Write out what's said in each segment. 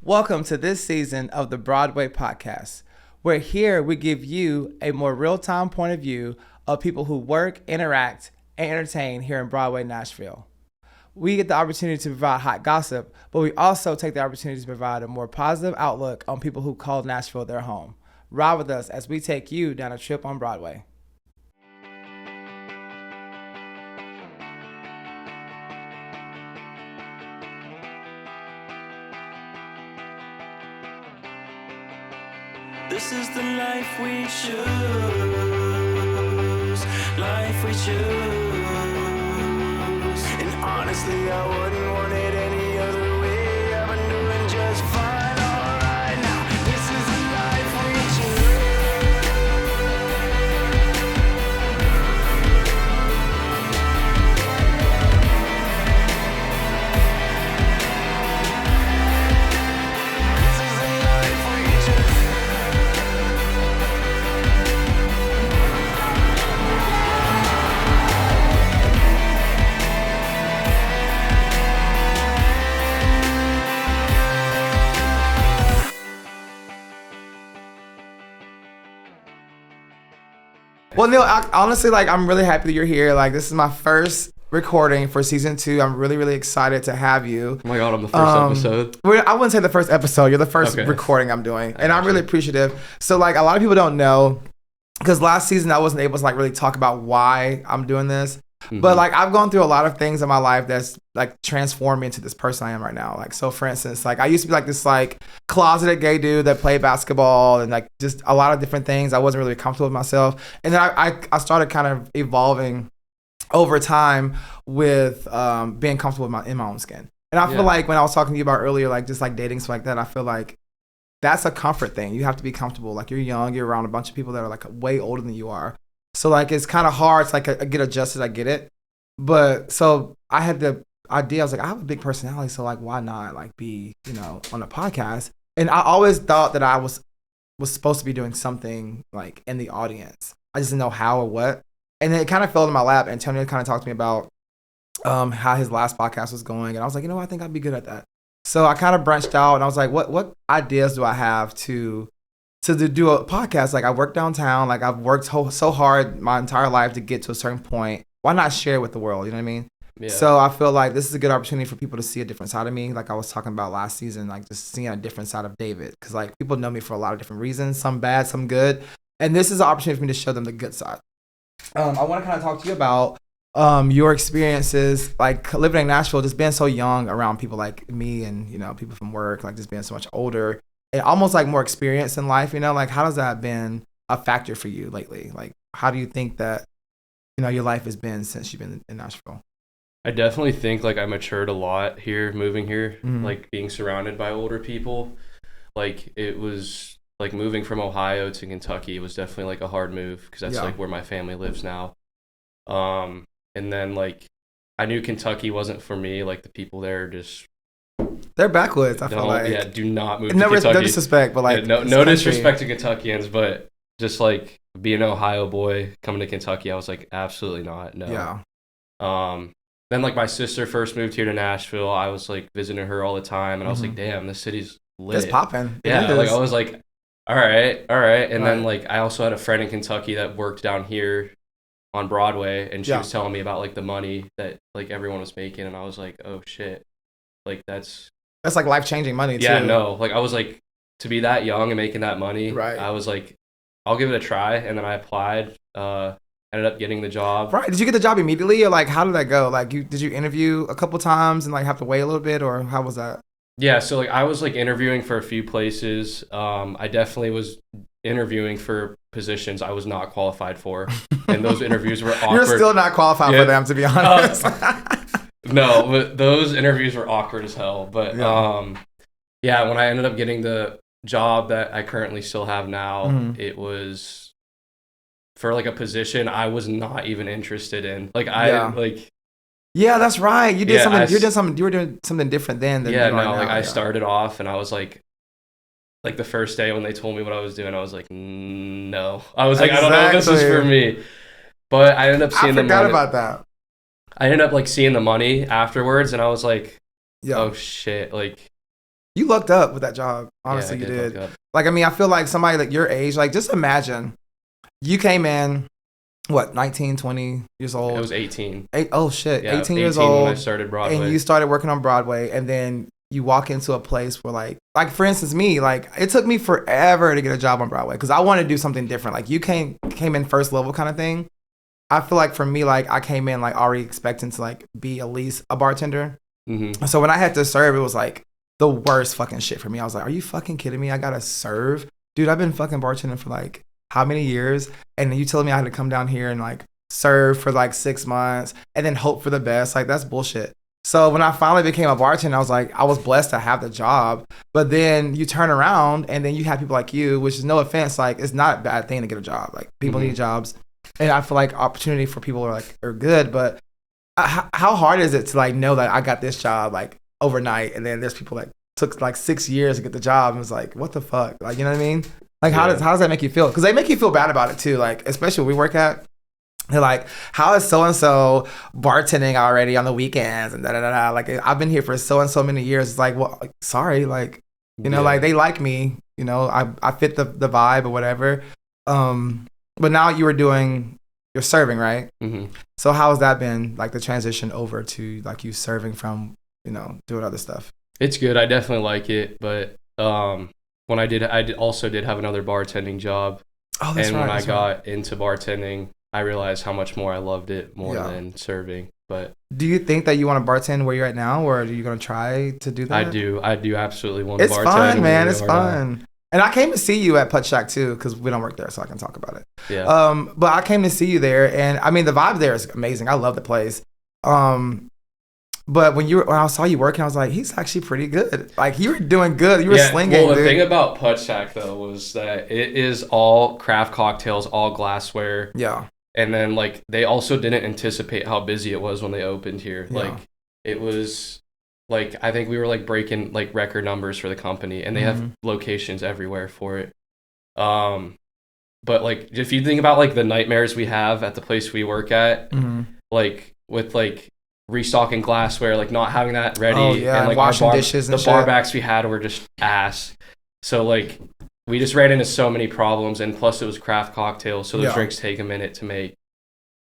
Welcome to this season of the Broadway Podcast, where here we give you a more real-time point of view of people who work, interact, and entertain here in Broadway, Nashville. We get the opportunity to provide hot gossip, but we also take the opportunity to provide a more positive outlook on people who call Nashville their home. Ride with us as we take you down a trip on Broadway. This is the life we choose, life we choose. And honestly, I wouldn't want it any other way. I've been doing just fine, alright now. This is the life we choose. This is the life we choose. Well, Neil, honestly, I'm really happy that you're here. This is my first recording for season 2. I'm really, really excited to have you. Oh my God, I'm the first episode. I wouldn't say the first episode. You're the first recording I'm doing. And I'm really appreciative. So, a lot of people don't know, because last season I wasn't able to, really talk about why I'm doing this. Mm-hmm. But, I've gone through a lot of things in my life that's, transformed me into this person I am right now. So, for instance, I used to be, this, closeted gay dude that played basketball and, just a lot of different things. I wasn't really comfortable with myself. And then I started kind of evolving over time with being comfortable in my own skin. And I feel like when I was talking to you about earlier, just dating, stuff like that, I feel like that's a comfort thing. You have to be comfortable. You're young, you're around a bunch of people that are way older than you are. So it's kind of hard to get adjusted. I get it. But so I had the idea, I was I have a big personality. So why not be, on a podcast? And I always thought that I was supposed to be doing something in the audience. I just didn't know how or what. And then it kind of fell in my lap. Antonio kind of talked to me about how his last podcast was going. And I was like, I think I'd be good at that. So I kind of branched out and I was like, what ideas do I have to do a podcast? I work downtown. I've worked so hard my entire life to get to a certain point. Why not share it with the world? You know what I mean? Yeah. So I feel like this is a good opportunity for people to see a different side of me. I was talking about last season, just seeing a different side of David. Because people know me for a lot of different reasons, some bad, some good. And this is an opportunity for me to show them the good side. I want to kind of talk to you about your experiences, living in Nashville, just being so young around people like me and, people from work, just being so much older and almost more experience in life, how has that been a factor for you lately? How do you think that, your life has been since you've been in Nashville? I definitely think I matured a lot here, moving here, Mm-hmm. Being surrounded by older people. It was moving from Ohio to Kentucky was definitely a hard move because that's where my family lives now. And then I knew Kentucky wasn't for me. The people there are just they're backwoods. I feel like do not move to Kentucky. No disrespect, but no disrespect to Kentuckians, but just being an Ohio boy coming to Kentucky, I was absolutely not. No. Yeah. Then my sister first moved here to Nashville. I was visiting her all the time, and I was damn, this city's lit. It's popping. Yeah. I was all right. And then I also had a friend in Kentucky that worked down here on Broadway, and she was telling me about the money that everyone was making, and I was oh shit, that's life-changing money too. Yeah, no, I was to be that young and making that money, right? I was I'll give it a try, and then I applied, ended up getting the job. Right? Did you get the job immediately, or how did that go? Did you interview a couple times and have to wait a little bit, or how was that? Yeah, so I was interviewing for a few places. I definitely was interviewing for positions I was not qualified for, and those interviews were awkward. You're still not qualified for them, to be honest. No, but those interviews were awkward as hell. But when I ended up getting the job that I currently still have now, mm-hmm. It was for a position I was not even interested in. Yeah, that's right. You did something. You were doing something different then. Than I started off and I was the first day when they told me what I was doing, I was no. I was I don't know if this is for me. But I ended up seeing the money. I forgot about that. I ended up seeing the money afterwards, and I was Yeah. oh shit, You lucked up with that job. Honestly, you did. Like, I mean, I feel like somebody like your age, like, just imagine you came in, what, 19, 20 years old? I was 18. Oh, shit. Yeah, 18 years old. When I started Broadway. And you started working on Broadway, and then you walk into a place where, like for instance, me, like, it took me forever to get a job on Broadway because I wanted to do something different. Like, you came in first level kind of thing. I feel like for me, like, I came in, like, already expecting to, like, be at least a bartender. Mm-hmm. So when I had to serve, it was, like, the worst fucking shit for me. I was like, are you fucking kidding me? I gotta serve? Dude, I've been fucking bartending for, like, how many years? And you telling me I had to come down here and, like, serve for, like, 6 months and then hope for the best? Like, that's bullshit. So when I finally became a bartender, I was like, I was blessed to have the job. But then you turn around and then you have people like you, which is no offense, like, it's not a bad thing to get a job. Like, people need jobs. And I feel like opportunity for people are good. But how hard is it to, like, know that I got this job, like, overnight, and then there's people that took, like, 6 years to get the job, and it's like, what the fuck? Like, you know what I mean? Like, how does that make you feel? Because they make you feel bad about it too. Like, especially when we work at, they're like, how is so-and-so bartending already on the weekends and da-da-da-da. Like, I've been here for so-and-so many years. It's like, well, like, sorry. Like, you know, like, they like me. You know, I fit the vibe or whatever. But now you're serving, right? Mm-hmm. So how has that been, like, the transition over to, like, you serving from, you know, doing other stuff? It's good. I definitely like it. But when I also did have another bartending job. Oh, that's right. And when I got into bartending, I realized how much more I loved it more than serving. But do you think that you want to bartend where you're at now, or are you going to try to do that? I do absolutely want to bartend. It's fun, man. It's fun. And I came to see you at Putt Shack too, because we don't work there, so I can talk about it. Yeah. But I came to see you there, and I mean, the vibe there is amazing. I love the place. But when I saw you working, I was like, he's actually pretty good. Like, you were doing good. You were slinging. Well, the thing about Putt Shack though was that it is all craft cocktails, all glassware. Yeah. And then, like, they also didn't anticipate how busy it was when they opened here. Yeah. Like, it was, like, I think we were, like, breaking, like, record numbers for the company. And they have locations everywhere for it. But, like, if you think about, like, the nightmares we have at the place we work at, like, with, like, restocking glassware, like, not having that ready. Oh, yeah, and, like, washing dishes and the bar backs we had were just ass. So, like, we just ran into so many problems, and plus it was craft cocktails, so those drinks take a minute to make.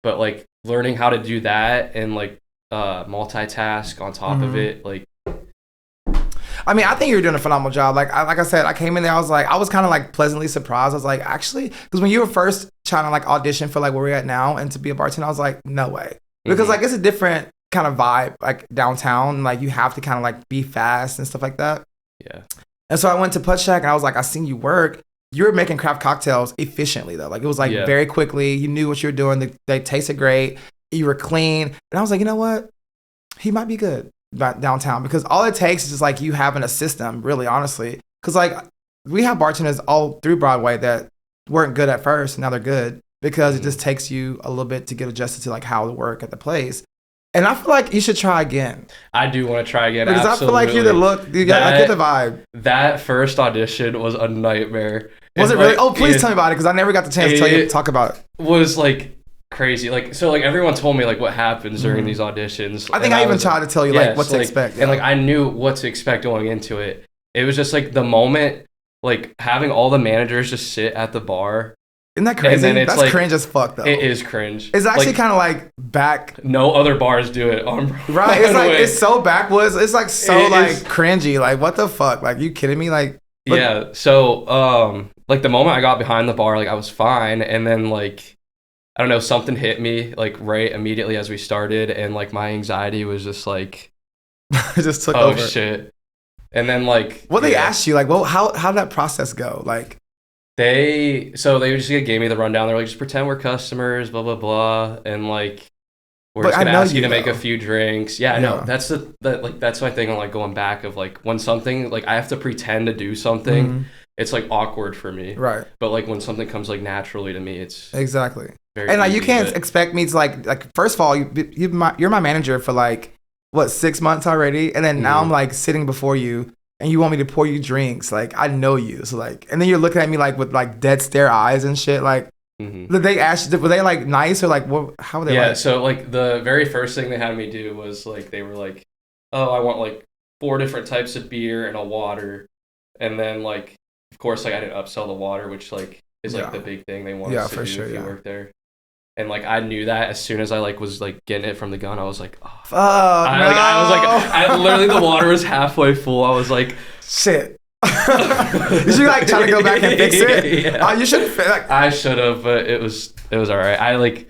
But, like, learning how to do that and, like, multitask on top of it, like. I mean, I think you're doing a phenomenal job. Like I said, I came in there, I was kind of, like, pleasantly surprised. I was like, actually, because when you were first trying to, like, audition for, like, where we're at now and to be a bartender, I was like, no way. Because, like, it's a different kind of vibe, like, downtown. Like, you have to kind of, like, be fast and stuff like that. Yeah. And so I went to Putt Shack, and I was like, I seen you work. You were making craft cocktails efficiently, though. Like, it was, like, very quickly. You knew what you were doing. They tasted great. You were clean. And I was like, you know what? He might be good downtown, because all it takes is just, like, you having a system, really, honestly. Because, like, we have bartenders all through Broadway that weren't good at first, and now they're good, because it just takes you a little bit to get adjusted to, like, how to work at the place. And I feel like you should try again. I do want to try again. Because absolutely. I feel like you're the look. I get the vibe. That first audition was a nightmare. Was it really? Oh, please tell me about it, because I never got the chance to talk about it. Was, like, crazy. Like, so, like, everyone told me, like, what happens during these auditions. I think I even tried to tell you, like, what to expect. Yeah. And, like, I knew what to expect going into it. It was just, like, the moment, like, having all the managers just sit at the bar. Isn't that crazy? That's like, cringe as fuck, though. It is cringe. It's actually, like, kind of, like, back. No other bars do it on Broadway. Right. It's like, it's so backwoods. It's, like, so, like, cringy. Like, what the fuck? Like, you kidding me? Like. Yeah. So, like, the moment I got behind the bar, like, I was fine. And then, like, I don't know, something hit me, like, right immediately as we started. And, like, my anxiety was just, like. It just took over. Oh, shit. And then, like. What they asked you? Like, well, how did that process go? Like. They just gave me the rundown. They're like, just pretend we're customers, blah, blah, blah. And, like, we're just going to ask you to make a few drinks. Yeah, I know. That's that's my thing on, like, going back of, like, when something, like, I have to pretend to do something, it's, like, awkward for me. Right. But, like, when something comes, like, naturally to me, it's exactly. Very and, like, easy, you can't expect me to, like, first of all, you're my manager for, like, what, 6 months already? And then now I'm, like, sitting before you. And you want me to pour you drinks, like, I know you, so, like, and then you're looking at me, like, with, like, dead stare eyes and shit, like, did they ask, were they, like, nice, or, like, what, how were they, like? Yeah, so, like, the very first thing they had me do was, like, they were like, oh, I want, like, 4 different types of beer and a water, and then like of course like I didn't upsell the water, which like is like the big thing they want us to do if you work there. And like I knew that as soon as I like was like getting it from the gun, I was like, oh. Fuck, I literally the water was halfway full. I was like, shit. Did you like try to go back and fix it? Yeah. You should like. I should have, but it was all right. I like.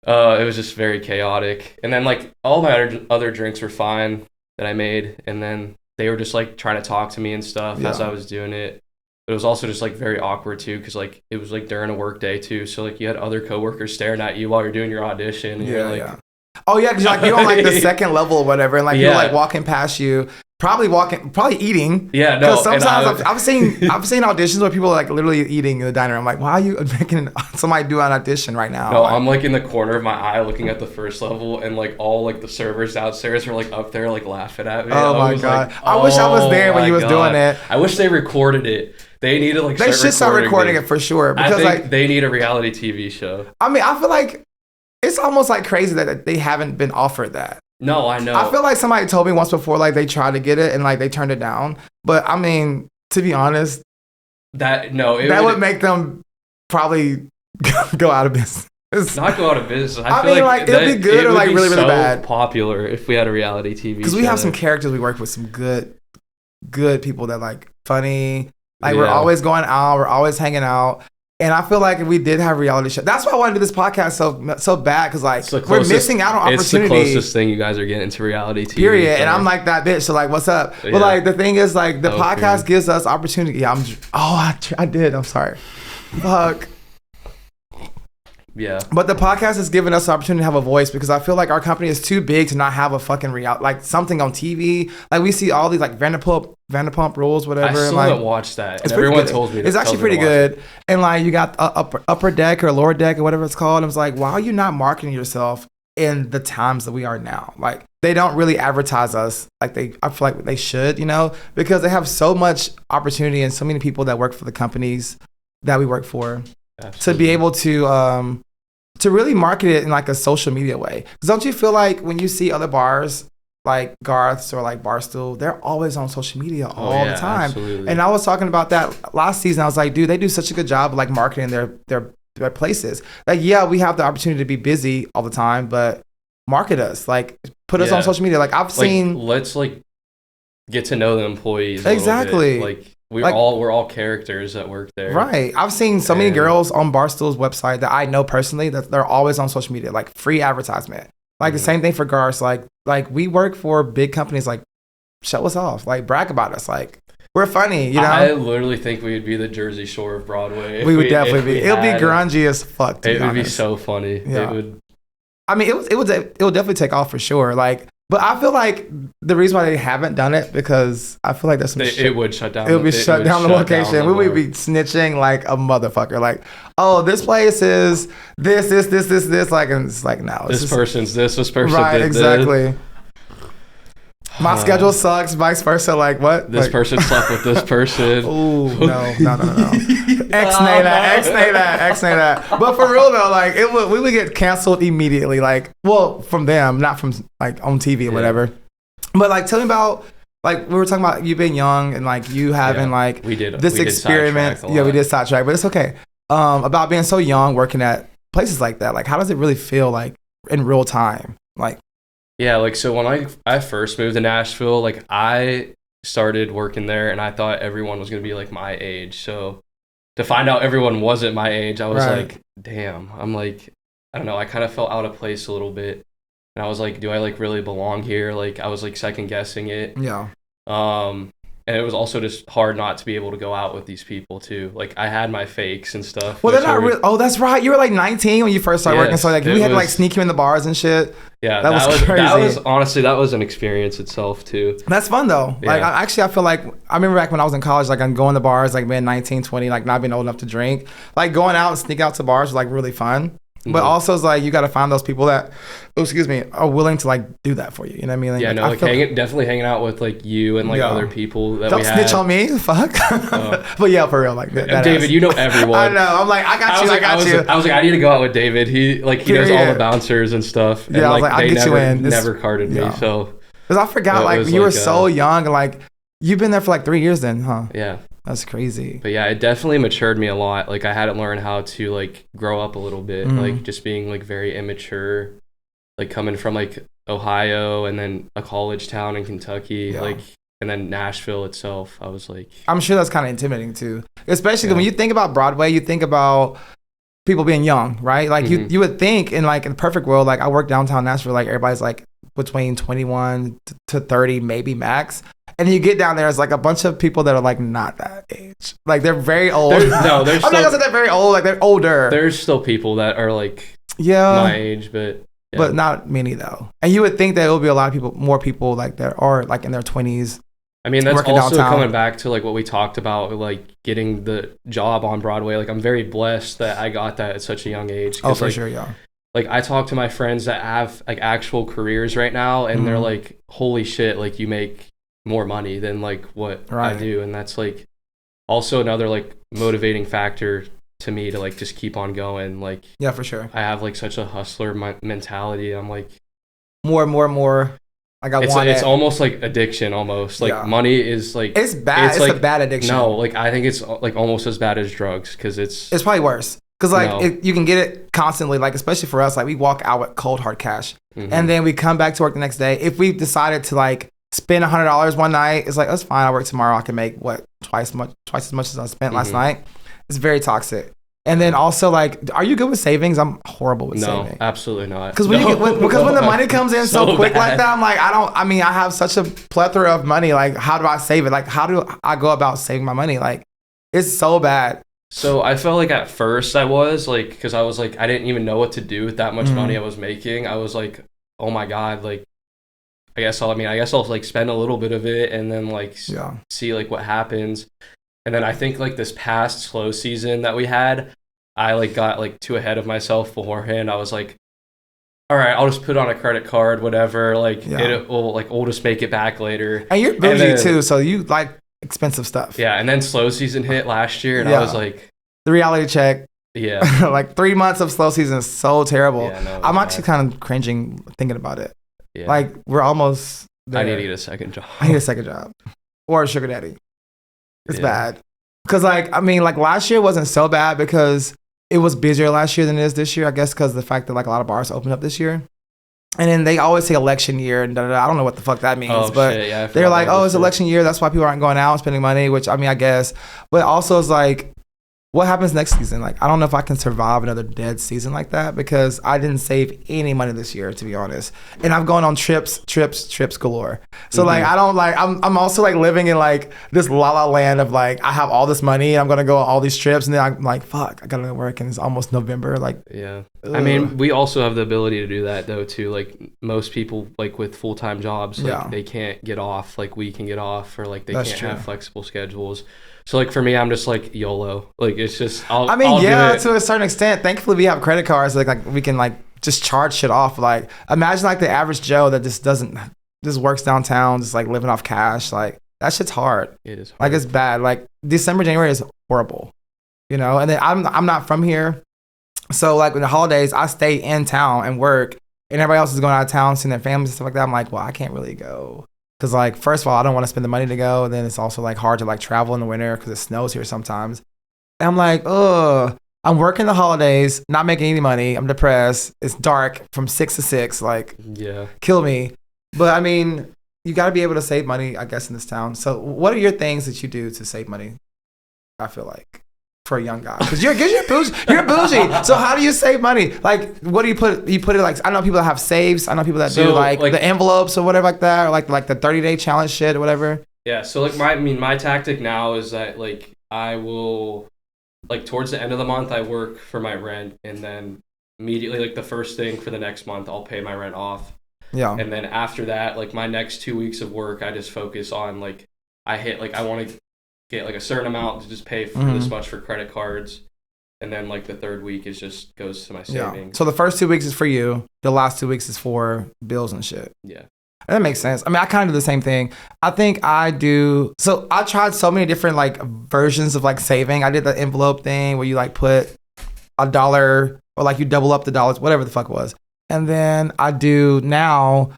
It was just very chaotic, and then like all my other drinks were fine that I made, and then they were just like trying to talk to me and stuff as I was doing it. But it was also just like very awkward too, because like it was like during a work day too, so like you had other coworkers staring at you while you're doing your audition. And you're like, oh yeah, because like you're on like the second level or whatever, and like you're like walking past you. Probably eating. Yeah, no. Because sometimes I've seen auditions where people are like literally eating in the diner. I'm like, why are you making somebody do an audition right now? No, like, I'm like in the corner of my eye looking at the first level, and like all like the servers downstairs are like up there like laughing at me. Oh my god! Like, I wish I was there when you was doing it. I wish they recorded it. They need to like. They should start recording it for sure, because I think like they need a reality TV show. I mean, I feel like it's almost like crazy that they haven't been offered that. No, I know. I feel like somebody told me once before, like they tried to get it and like they turned it down. But I mean, to be honest, that would make them probably go out of business. Not go out of business. I mean, like it'd be good or like really, really bad. Popular if we had a reality TV. Because we have some characters we work with, some good people that like funny. Like we're always going out, we're always hanging out. And I feel like if we did have a reality show, that's why I want to do this podcast so bad, because like we're missing out on opportunity. It's the closest thing you guys are getting to reality TV. Period. And I'm like that bitch. So like, what's up? Yeah. But like the thing is, like the podcast gives us opportunity. Yeah, I did. I'm sorry. Fuck. Yeah. But the podcast has given us the opportunity to have a voice, because I feel like our company is too big to not have a fucking reality, like something on TV. Like we see all these like Vanderpump Rules, whatever. I still haven't watched that. And everyone told me it's actually pretty good. And like you got upper deck or lower deck or whatever it's called. And it's like, why are you not marketing yourself in the times that we are now? Like they don't really advertise us like I feel like they should, because they have so much opportunity and so many people that work for the companies that we work for. Absolutely. To be able to really market it in like a social media way. Because don't you feel like when you see other bars like Garth's or like Barstool, they're always on social media all the time. Absolutely. And I was talking about that last season. I was like, dude, they do such a good job of like marketing their places. Like, yeah, we have the opportunity to be busy all the time, but market us. Like, put us on social media. Like, I've seen. Let's like get to know the employees. Exactly. Like, we're all characters that work there. Right. I've seen so many girls on Barstool's website that I know personally that they're always on social media, like free advertisement. Like the same thing for Garth's. Like we work for big companies. Like, show us off. Like, brag about us. Like, we're funny, I literally think we would be the Jersey Shore of Broadway. We would definitely be. It would be grungy as fuck. It would be so funny. Yeah. It would. I mean, it would definitely take off for sure. Like, but I feel like the reason why they haven't done it, because I feel like there's some shit. It would shut down. It would shut down the location. We would be snitching like a motherfucker. Like, oh, this place is this. Like, and it's like, no. This person's this person right, did exactly. This. My schedule sucks, vice versa. Like, what? This person slept with this person. Ooh, no. X-nay that. But for real though, like we would get canceled immediately. Like, well, from them, not from like on TV or whatever. But like, tell me about like we were talking about you being young and like you having like this experiment. Yeah, we did sidetrack, but it's okay. About being so young, working at places like that. Like, how does it really feel like in real time? Like. Yeah, like, so when I first moved to Nashville, like, I started working there, and I thought everyone was going to be, like, my age. So to find out everyone wasn't my age, I was like, damn. I'm like, I don't know. I kind of felt out of place a little bit. And I was like, do I, like, really belong here? Like, I was, like, second-guessing it. Yeah. And it was also just hard not to be able to go out with these people, too. Like, I had my fakes and stuff. Well, they're not really. Oh, that's right. You were, like, 19 when you first started working. So, like, we had to, like, sneak you in the bars and shit. Yeah, that was crazy. Honestly, that was an experience itself, too. That's fun, though. Yeah. Like, I feel like, I remember back when I was in college, like, I'm going to bars, like, being 19, 20, like, not being old enough to drink. Like, going out and sneak out to bars was, like, really fun. But also, it's like, you got to find those people that, are willing to, like, do that for you. You know what I mean? Like, yeah, no, like, definitely hanging out with, like, you and, like, other people that don't we had. Don't snitch on me. Fuck. But, yeah, for real. Like, David, you know everyone. I know. I'm like, I got you. I was like, I need to go out with David. He knows all the bouncers and stuff. And, yeah, I was like, I'll get you in. Never carded me, so. Because I forgot, like, you were so young. Like, you've been there for like 3 years then, huh? Yeah. That's crazy. But yeah, it definitely matured me a lot. Like, I had to learn how to, like, grow up a little bit. Like, just being, like, very immature. Like, coming from, like, Ohio and then a college town in Kentucky. Yeah. Like, and then Nashville itself. I was like... I'm sure that's kind of intimidating, too. Especially when you think about Broadway, you think about people being young, right? Like, you would think in, like, in the perfect world, like, I work downtown Nashville, like, everybody's, like, between 21 to 30, maybe max. And you get down there, it's like a bunch of people that are like not that age. Like they're very old. They're I'm not gonna say they're very old, like they're older. There's still people that are like my age, but not many though. And you would think that it will be a lot of people, more people like that are like in their 20s. I mean, that's also coming back to like what we talked about, like getting the job on Broadway. Like I'm very blessed that I got that at such a young age. Oh, for like, sure, yeah. Like I talk to my friends that have like actual careers right now, and they're like, "Holy shit! Like you make more money than like what I do," and that's like also another like motivating factor to me to like just keep on going. Like yeah, for sure. I have like such a hustler mentality. I'm like more. Like it's almost like addiction. Almost like money is like it's bad. It's like a bad addiction. No, like I think it's like almost as bad as drugs because it's probably worse. Because, like, you can get it constantly, like, especially for us, like, we walk out with cold, hard cash. And then we come back to work the next day. If we decided to, like, spend $100 one night, it's like, that's fine. I work tomorrow. I can make, twice as much as I spent last night. It's very toxic. And then also, like, are you good with savings? I'm horrible with saving. No, absolutely not. Because when the money comes in so quick like that, I'm like, I have such a plethora of money. Like, how do I save it? Like, how do I go about saving my money? Like, it's so bad. So I felt like at first I was like, because I was like, I didn't even know what to do with that much money I was making. I was like, oh my God, like, I guess I'll like spend a little bit of it and then like see like what happens. And then I think like this past slow season that we had, I like got like too ahead of myself beforehand. I was like, all right, I'll just put on a credit card, whatever. Like it will like, we'll just make it back later. And you're bougie too, so you like expensive stuff. Yeah, and then slow season hit last year, and I was like, the reality check. Yeah, like 3 months of slow season is so terrible. Yeah, no, I'm actually kind of cringing thinking about it. Yeah. Like we're almost there. I need to get a second job. I need a second job or a sugar daddy. It's bad because like I mean like last year wasn't so bad because it was busier last year than it is this year. I guess because of the fact that like a lot of bars opened up this year. And then they always say election year and I don't know what the fuck that means, but they're like, oh, it's election year. That's why people aren't going out and spending money, which I mean, I guess. But also it's like, what happens next season? Like, I don't know if I can survive another dead season like that because I didn't save any money this year, to be honest. And I've gone on trips galore. So like, I don't like, I'm also like living in like this la la land of like, I have all this money and I'm going to go on all these trips. And then I'm like, fuck, I got to go to work and it's almost November. Like, yeah. Ugh. I mean, we also have the ability to do that though, too. Like most people like with full-time jobs, like they can't get off, like we can get off or like they can't have flexible schedules. So like for me, I'm just like YOLO. Like it's just I'll to a certain extent. Thankfully, we have credit cards. Like we can like just charge shit off. Like imagine like the average Joe that just works downtown, just like living off cash. Like that shit's hard. It is hard. Like it's bad. Like December, January is horrible. You know. And then I'm not from here, so like when the holidays, I stay in town and work, and everybody else is going out of town, seeing their families and stuff like that. I'm like, well, I can't really go. Because, like, first of all, I don't want to spend the money to go. And then it's also, like, hard to, like, travel in the winter because it snows here sometimes. And I'm like, ugh. I'm working the holidays, not making any money. I'm depressed. It's dark from 6 to 6. Like, kill me. But, I mean, you got to be able to save money, I guess, in this town. So what are your things that you do to save money, I feel like, for a young guy? Because you're bougie. You're bougie. So how do you save money? Like, what do you put? You put it like, I know people that have saves. I know people that do like the envelopes or whatever like that, or like the 30-day challenge shit or whatever. Yeah. So like my tactic now is that like I will like towards the end of the month I work for my rent and then immediately like the first thing for the next month I'll pay my rent off. Yeah. And then after that, like my next 2 weeks of work, I just focus on like I want to get like a certain amount to just pay for this much for credit cards, and then like the third week is just goes to my savings. So the first 2 weeks is for you. The last 2 weeks is for bills and shit. Yeah. And that makes sense. I mean, I kind of do the same thing. I think I do. So I tried so many different like versions of like saving. I did the envelope thing where you like put $1 or like you double up the dollars, whatever the fuck it was. And then I do now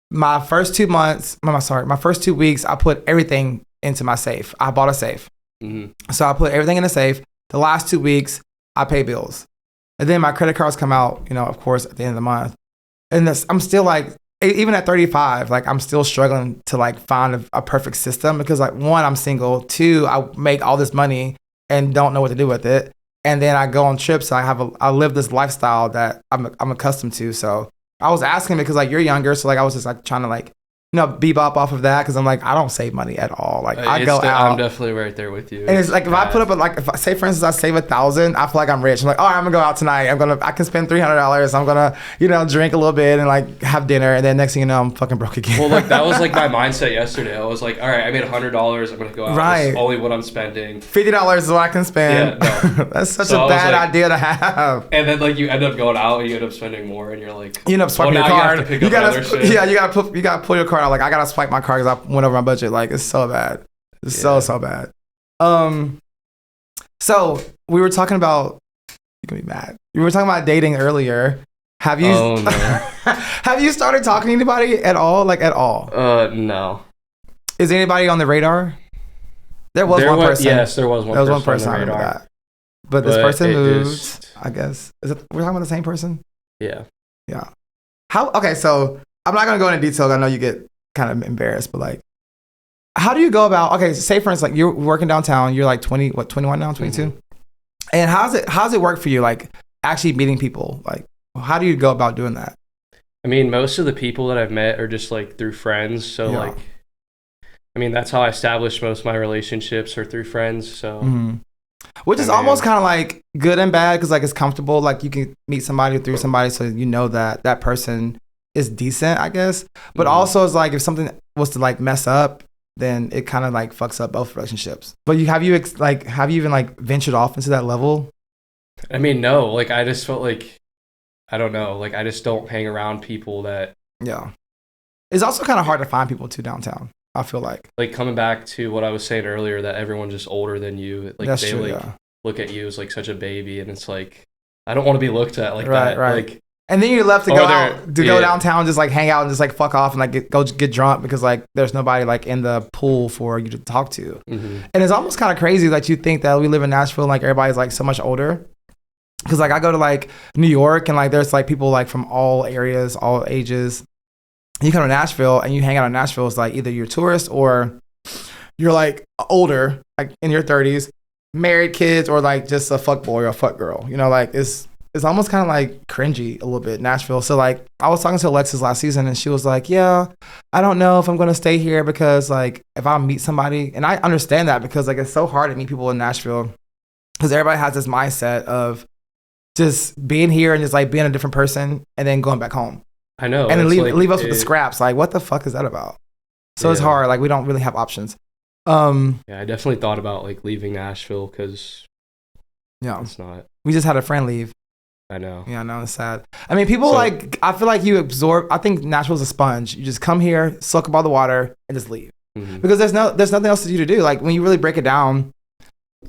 my first 2 months, my first 2 weeks, I put everything into my safe. I bought a safe. So I put everything in a safe. The last 2 weeks, I pay bills. And then my credit cards come out, you know, of course, at the end of the month. And I'm still like, even at 35, like I'm still struggling to like find a perfect system because like one, I'm single. Two, I make all this money and don't know what to do with it. And then I go on trips. I live this lifestyle that I'm accustomed to. So I was asking because like you're younger. So like I was just like trying to like, you know, bebop off of that because I'm like, I don't save money at all. Like I go out. I'm definitely right there with you. And it's like if I put up if I say for instance I save $1,000, I feel like I'm rich. I'm like, all right, I'm gonna go out tonight. I can spend $300. I'm gonna, you know, drink a little bit and like have dinner. And then next thing you know, I'm fucking broke again. Well, like that was like my mindset yesterday. I was like, all right, I made $100. I'm gonna go out. Right. That's only what I'm spending. $50 is what I can spend. Yeah, no. That's such a bad idea to have. And then like you end up going out and you end up spending more, and you're like, you end up swiping your card. You gotta pull your card out. Like I gotta swipe my card because I went over my budget. Like it's so bad. It's so bad. So we were talking about, you're gonna be mad. We were talking about dating earlier. Have you have you started talking to anybody at all? Like at all? No. Is anybody on the radar? There was one person. Yes, there was one. There was one person on the radar. I remember that. But this person moved. I guess. We're talking about the same person? Yeah. Yeah. Okay, so I'm not gonna go into detail. I know you get kind of embarrassed, but like, how do you go about? Okay, so say for instance, like you're working downtown. You're like 21 now, 22. And how's it work for you? Like actually meeting people. Like, how do you go about doing that? I mean, most of the people that I've met are just like through friends. So like, I mean, that's how I established most of my relationships are through friends. So, which is almost kind of like good and bad because like it's comfortable. Like you can meet somebody through somebody, so you know that that person is decent, I guess. But also it's like if something was to like mess up, then it kind of like fucks up both relationships. But have you even like ventured off into that level? I mean, no. Like I just felt like, I don't know. Like I just don't hang around people that. Yeah. It's also kind of hard to find people too downtown, I feel like. Like coming back to what I was saying earlier, that everyone's just older than you. Like that's they true, like look at you as like such a baby, and it's like I don't want to be looked at like that. Right. Like, and then you're left to go downtown, just like hang out and just like fuck off and like go get drunk because like there's nobody like in the pool for you to talk to. And it's almost kind of crazy that you think that we live in Nashville and like everybody's like so much older. Because like I go to like New York and like there's like people like from all areas, all ages. You come to Nashville and you hang out in Nashville. It's like either you're a tourist or you're like older, like in your 30s, married kids, or like just a fuck boy or a fuck girl. You know, like it's almost kind of like cringy a little bit, Nashville. So like I was talking to Alexis last season and she was like, yeah, I don't know if I'm going to stay here because like if I meet somebody, and I understand that because like it's so hard to meet people in Nashville because everybody has this mindset of just being here and just like being a different person and then going back home. I know. And then leave us with the scraps. Like what the fuck is that about? So it's hard. Like we don't really have options. Yeah, I definitely thought about like leaving Nashville because it's not. We just had a friend leave. I know. Yeah, I know. It's sad. I mean, people like, I feel like you absorb, I think Nashville's a sponge. You just come here, soak up all the water, and just leave. Because there's nothing else for you to do. Like, when you really break it down,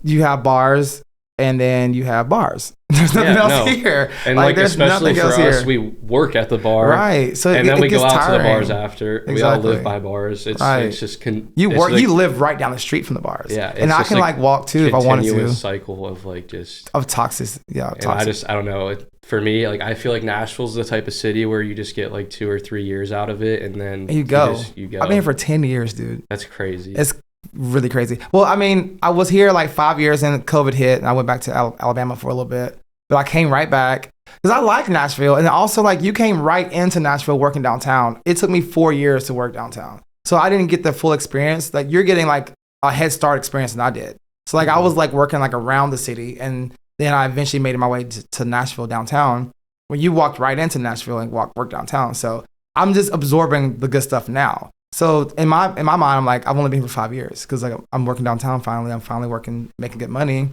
you have bars, and then you have bars. There's nothing else here. And like there's especially for us, we work at the bar. Right. So and then we go out tiring. to the bars after. Exactly. We all live by bars. It's just you live right down the street from the bars. Yeah. And I can like walk too if I wanted to. Continuous cycle of like just of toxic. Yeah. And I don't know. For me, like I feel like Nashville's the type of city where you just get like 2 or 3 years out of it, and then you go. You go. I've been here for 10 years, dude. That's crazy. It's really crazy. Well, I mean, I was here like 5 years and COVID hit, and I went back to Alabama for a little bit. But I came right back because I like Nashville. And also, like, you came right into Nashville working downtown. It took me 4 years to work downtown. So I didn't get the full experience. Like, you're getting, like, a head start experience than I did. So, like, I was, like, working, like, around the city. And then I eventually made my way to Nashville downtown, where you walked right into Nashville and worked downtown. So I'm just absorbing the good stuff now. So in my mind, I'm like, I've only been here for 5 years because, like, I'm working downtown finally. I'm finally working, making good money.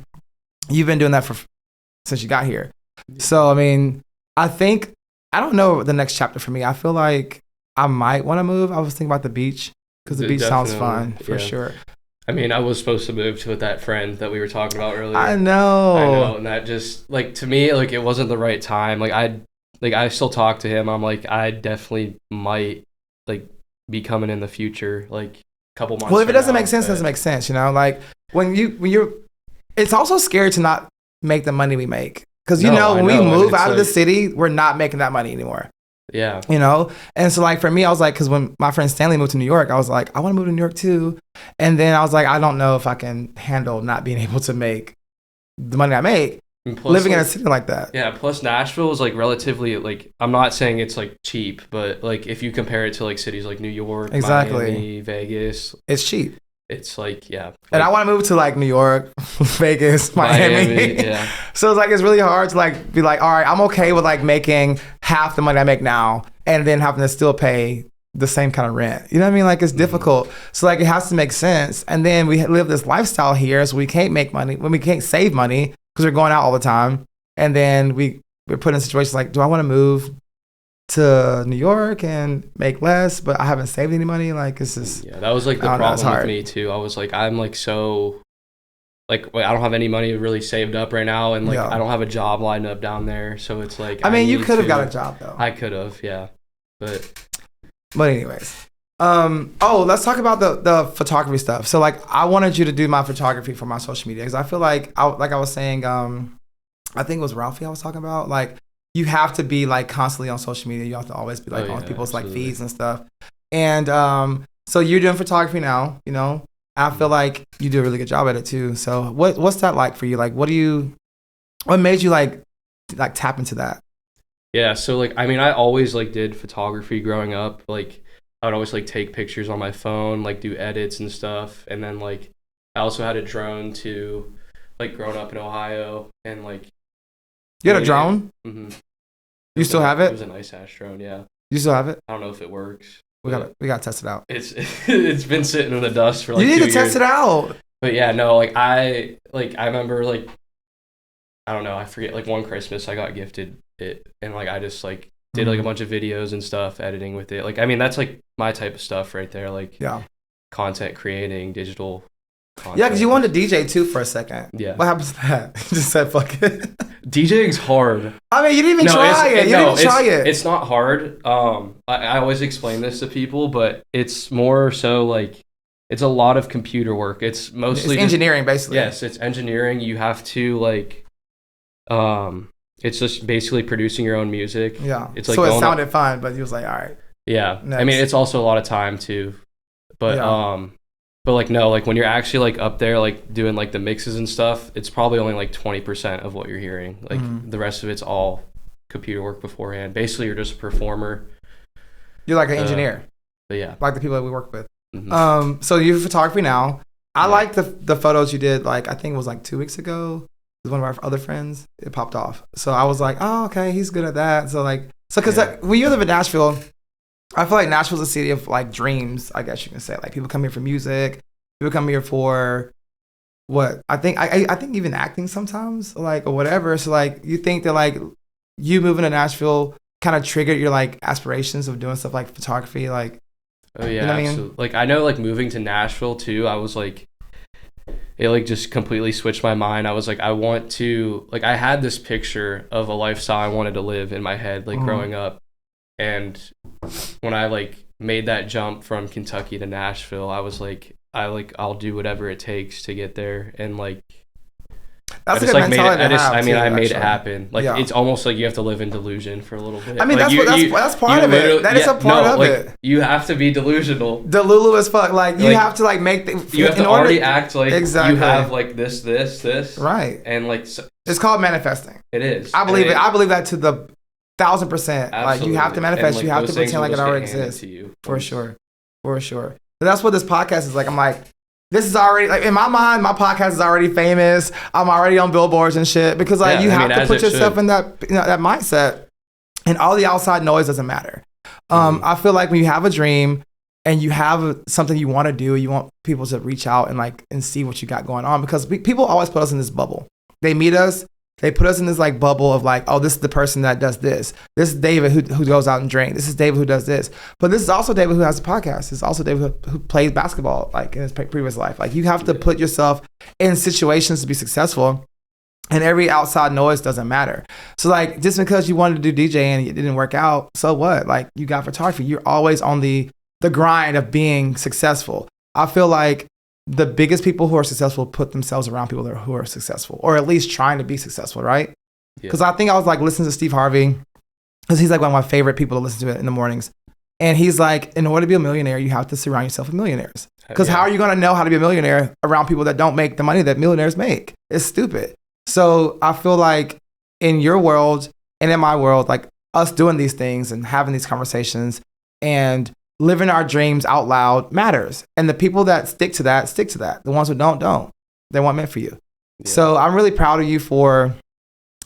You've been doing that since you got here. So, I mean, I don't know the next chapter for me. I feel like I might want to move. I was thinking about the beach because the beach sounds fun for sure. I mean, I was supposed to move to with that friend that we were talking about earlier. I know. And that just, like, to me, like, it wasn't the right time. Like, I still talk to him. I'm like, I definitely might like be coming in the future, like a couple months. Well, if it doesn't make sense, it doesn't make sense. You know, like when you're, it's also scary to not make the money we make. Because, you know, when we move out of the city, we're not making that money anymore. Yeah. You know? And so, like, for me, I was like, because when my friend Stanley moved to New York, I was like, I want to move to New York too. And then I was like, I don't know if I can handle not being able to make the money I make living in a city like that. Yeah. Plus, Nashville is like relatively, like, I'm not saying it's like cheap, but like if you compare it to like cities like New York, Miami, Vegas, it's cheap. It's like, yeah. And I want to move to like New York, Vegas, Miami. Yeah. So it's like, it's really hard to like be like, all right, I'm okay with like making half the money I make now and then having to still pay the same kind of rent. You know what I mean? Like, it's difficult. So like, it has to make sense. And then we live this lifestyle here, so we can't make money when we can't save money because we're going out all the time. And then we're put in situations like, do I want to move to New York and make less, but I haven't saved any money? Like, it's just, yeah, that was like the problem with me too. I was like, I'm like so like, I don't have any money really saved up right now, and like I don't have a job lined up down there, so it's like, I mean, you could have got a job though. I could have, yeah, but anyways, let's talk about the photography stuff. So like, I wanted you to do my photography for my social media because I feel like I was saying, I think it was Ralphie I was talking about, like, you have to be like constantly on social media. You have to always be like on people's like feeds and stuff. And so you're doing photography now, you know. I feel like you do a really good job at it too. So what's that like for you? Like, what made you like tap into that? Yeah, so like, I mean, I always like did photography growing up. Like, I would always like take pictures on my phone, like do edits and stuff. And then like, I also had a drone too, like growing up in Ohio, and like. You had a drone? Mm-hmm. You still have it? It was a nice ass drone, yeah. You still have it? I don't know if it works. We gotta test it out. It's been sitting in the dust for like 2 years. You need to test it out. But yeah, no, like I remember like, I don't know, I forget, like one Christmas I got gifted it, and like I just like did like a bunch of videos and stuff, editing with it. Like, I mean, that's like my type of stuff right there. Like, content creating, digital content. Yeah, because you wanted to DJ too for a second. Yeah. What happens to that? You just said fuck it. DJing's hard. I mean, you didn't even try it. You didn't even try it. It's not hard. I always explain this to people, but it's more so like, it's a lot of computer work. It's mostly engineering, basically. Yes, it's engineering. You have to like, it's just basically producing your own music. Yeah. It's like, so it sounded fine, but he was like, all right. Yeah. Next. I mean, it's also a lot of time too, but but like, no, like when you're actually like up there, like doing like the mixes and stuff, it's probably only like 20% of what you're hearing. Like the rest of it's all computer work beforehand. Basically, you're just a performer. You're like an engineer. But yeah. Like the people that we work with. Mm-hmm. So you do photography now. I like the photos you did, like, I think it was like 2 weeks ago. With one of our other friends. It popped off. So I was like, oh, okay, he's good at that. So like, because when you live in Nashville, I feel like Nashville's a city of like dreams, I guess you can say. Like, people come here for music. People come here for what? I think even acting sometimes, like, or whatever. So like, you think that like you moving to Nashville kind of triggered your like aspirations of doing stuff like photography, like. Oh yeah, you know what absolutely. I mean? Like, I know like moving to Nashville too, I was like, it like just completely switched my mind. I was like, I want to, like, I had this picture of a lifestyle I wanted to live in my head, like growing up. And when I like made that jump from Kentucky to Nashville, I was like, I'll do whatever it takes to get there. And like, that's a good mentality to have. I made it happen. Like, it's almost like you have to live in delusion for a little bit. I mean, like, that's part of it. That is a part of it. You have to be delusional. Delulu as fuck. Like, you have to like make you have to already act like exactly. You have like this. Right. And like, it's called manifesting. It is. I believe it. I believe that to the 1,000%. Absolutely. Like, you have to manifest. Like, you have to pretend like it already exists. For sure. But that's what this podcast is like. I'm like, this is already, like, in my mind, my podcast is already famous. I'm already on billboards and shit, because like you have to put yourself in that, you know, that mindset, and all the outside noise doesn't matter. I feel like when you have a dream and you have something you want to do, you want people to reach out and like and see what you got going on, because people always put us in this bubble. They meet us. They put us in this like bubble of like, oh, this is the person that does this. This is David who goes out and drinks. This is David who does this. But this is also David who has a podcast. This is also David who plays basketball like in his previous life. Like, you have to put yourself in situations to be successful, and every outside noise doesn't matter. So like, just because you wanted to do DJ and it didn't work out, so what? Like, you got photography. You're always on the the grind of being successful. I feel like the biggest people who are successful put themselves around people who are successful, or at least trying to be successful, right? Because I think I was like listening to Steve Harvey, because he's like one of my favorite people to listen to it in the mornings. And he's like, in order to be a millionaire, you have to surround yourself with millionaires. Because how are you going to know how to be a millionaire around people that don't make the money that millionaires make? It's stupid. So I feel like in your world and in my world, like us doing these things and having these conversations and living our dreams out loud matters. And the people that stick to that, stick to that. The ones who don't. They weren't meant for you. Yeah. So I'm really proud of you for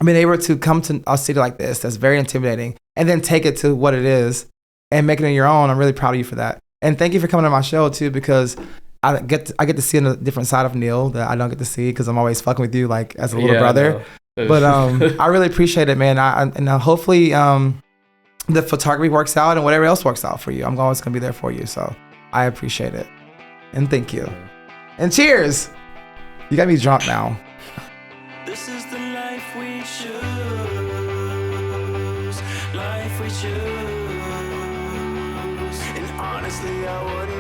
being able to come to a city like this that's very intimidating and then take it to what it is and make it your own. I'm really proud of you for that. And thank you for coming to my show too, because I get to see a different side of Neil that I don't get to see because I'm always fucking with you like as a little brother. But I really appreciate it, man. And hopefully the photography works out and whatever else works out for you. I'm always going to be there for you. So I appreciate it. And thank you. And cheers. You got me drunk now. This is the life we choose. Life we choose. And honestly, I wouldn't